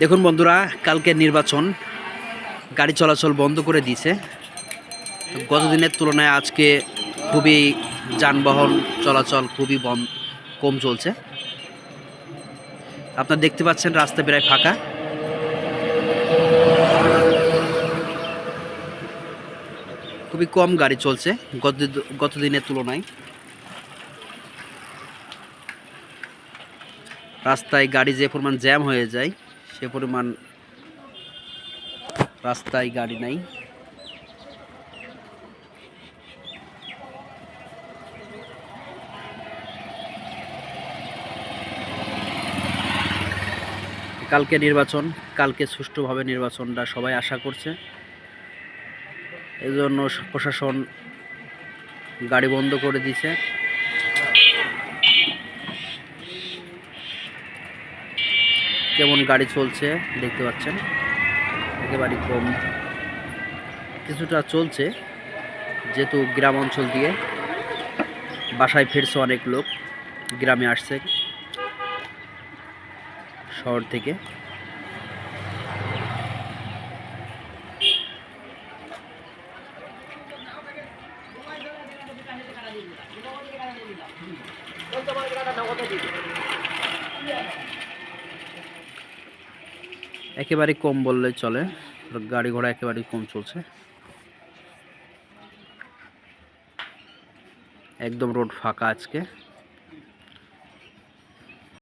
দেখুন বন্ধুরা, কালকে নির্বাচন, গাড়ি চলাচল বন্ধ করে দিয়েছে। গত দিনের তুলনায় আজকে খুবই যানবাহন চলাচল খুবই কম চলছে। আপনারা দেখতে পাচ্ছেন রাস্তা প্রায় ফাঁকা। খুবই কম গাড়ি চলছে গত দিনের তুলনায়। রাস্তায় গাড়ি যে পরিমাণ জ্যাম হয়ে যায় সে পরিমাণ রাস্তায় গাড়ি নাই। কালকে নির্বাচন, কালকে সুষ্ঠুভাবে নির্বাচনটা সবাই আশা করছে। এজন্য প্রশাসন গাড়ি বন্ধ করে দিয়েছে। কেমন গাড়ি চলছে দেখতে পাচ্ছেন, একেবারে কম। কিছুটা চলছে যেহেতু গ্রাম অঞ্চল দিয়ে বাসায় ফিরছে অনেক লোক, গ্রামে আসছে শহর থেকে। একেবারে কম বললে চলে, গাড়ি ঘোড়া একেবারে কম চলছে। একদম রোড ফাঁকা আজকে।